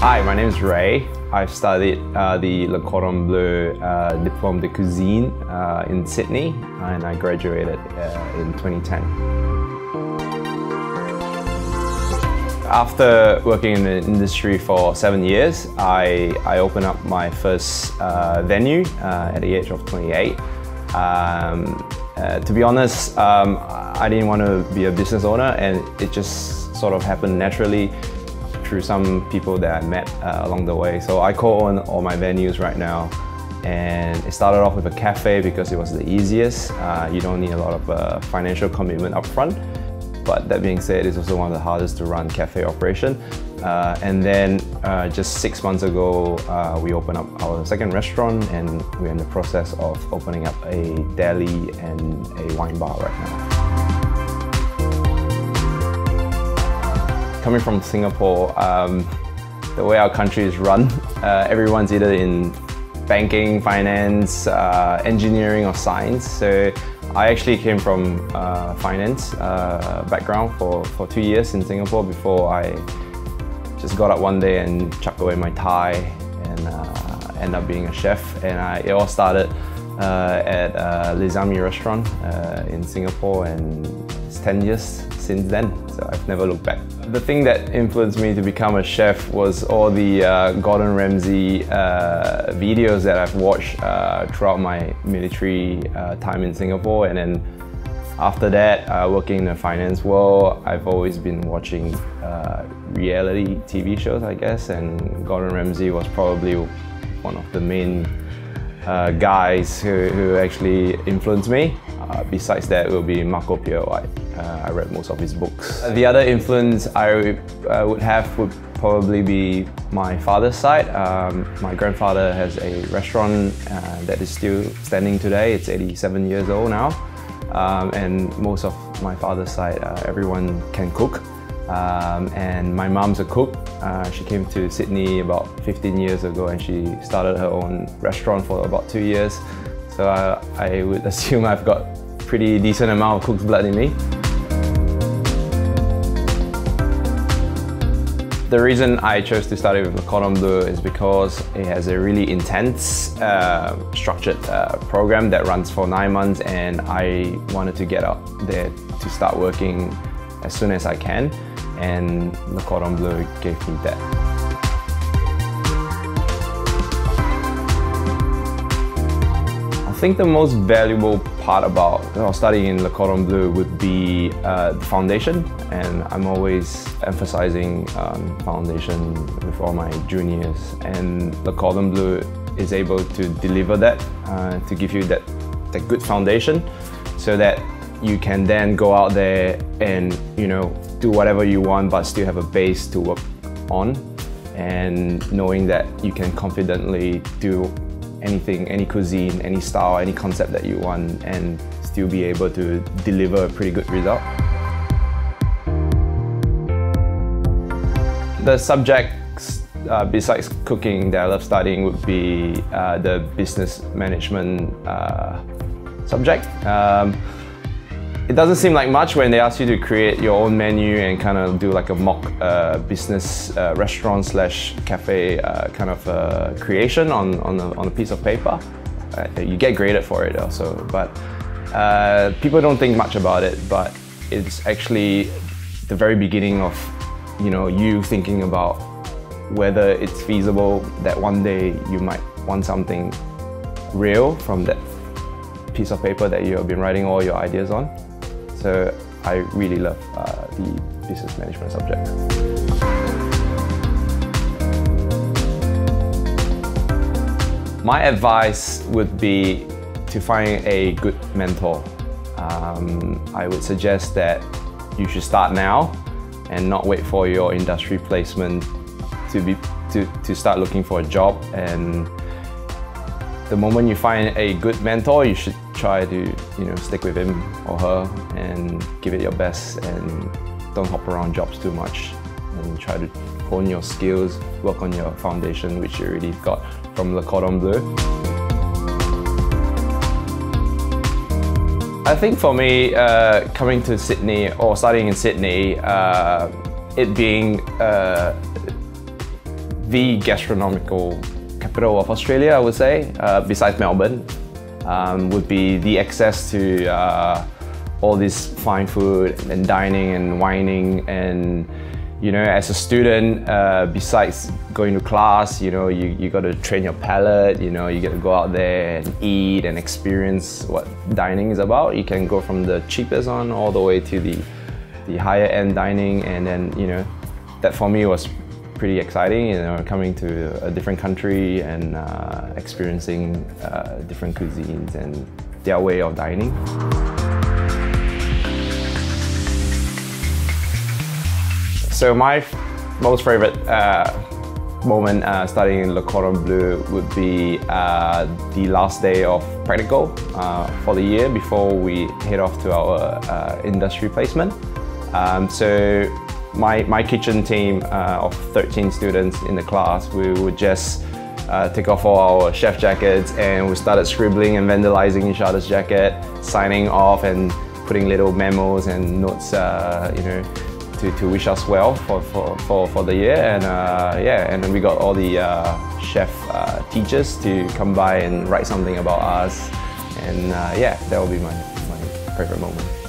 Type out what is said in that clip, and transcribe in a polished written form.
Hi, my name is Ray. I've studied the Cordon Bleu Diplôme de Cuisine in Sydney, and I graduated in 2010. After working in the industry for 7 years, I opened up my first venue at the age of 28. To be honest, I didn't want to be a business owner, and it just sort of happened naturally through some people that I met along the way. So I co-own all my venues right now, and it started off with a cafe because it was the easiest. You don't need a lot of financial commitment up front. But that being said, it's also one of the hardest to run cafe operation. And then just 6 months ago, we opened up our second restaurant, and we're in the process of opening up a deli and a wine bar right now. Coming from Singapore, the way our country is run, everyone's either in banking, finance, engineering or science. So I actually came from finance background for 2 years in Singapore before I just got up one day and chucked away my tie and ended up being a chef. And it all started at Les Alumnus Restaurant in Singapore, and it's 10 years since then, so I've never looked back. The thing that influenced me to become a chef was all the Gordon Ramsay videos that I've watched throughout my military time in Singapore, and then after that, working in the finance world, I've always been watching reality TV shows, I guess, and Gordon Ramsay was probably one of the main guys who actually influenced me. Besides that, it will be Marco Pierre White. I read most of his books. The other influence I would have would probably be my father's side. My grandfather has a restaurant that is still standing today. It's 87 years old now. And most of my father's side, everyone can cook. And my mom's a cook. She came to Sydney about 15 years ago, and she started her own restaurant for about 2 years. So I would assume I've got pretty decent amount of cook's blood in me. The reason I chose to study with Cordon Bleu is because it has a really intense, structured program that runs for 9 months, and I wanted to get out there to start working as soon as I can, and the Cordon Bleu gave me that. I think the most valuable part about studying in Le Cordon Bleu would be the foundation, and I'm always emphasizing foundation with all my juniors, and Le Cordon Bleu is able to deliver that, to give you that good foundation, so that you can then go out there and do whatever you want, but still have a base to work on, and knowing that you can confidently do anything, any cuisine, any style, any concept that you want, and still be able to deliver a pretty good result. The subjects besides cooking that I love studying would be the business management subject. It doesn't seem like much when they ask you to create your own menu and kind of do like a mock business restaurant slash cafe kind of creation on a piece of paper. You get graded for it also, but people don't think much about it, but it's actually the very beginning of you thinking about whether it's feasible that one day you might want something real from that piece of paper that you have been writing all your ideas on. So I really love the business management subject. My advice would be to find a good mentor. I would suggest that you should start now and not wait for your industry placement to start looking for a job. And the moment you find a good mentor, you should try to stick with him or her and give it your best, and don't hop around jobs too much, and try to hone your skills, work on your foundation, which you already got from Le Cordon Bleu. I think for me, coming to Sydney or starting in Sydney, it being the gastronomical capital of Australia, I would say, besides Melbourne, would be the access to all this fine food and dining and wining. And as a student, besides going to class, you got to train your palate. You get to go out there and eat and experience what dining is about. You can go from the cheapest one all the way to the higher end dining, and then that for me was pretty exciting. Coming to a different country and experiencing different cuisines and their way of dining. So my most favorite moment studying in Le Cordon Bleu would be the last day of practical for the year before we head off to our industry placement. So my kitchen team of 13 students in the class, we would just take off all our chef jackets, and we started scribbling and vandalizing each other's jacket, signing off and putting little memos and notes, to wish us well for the year. And and then we got all the chef teachers to come by and write something about us, and that will be my favorite moment.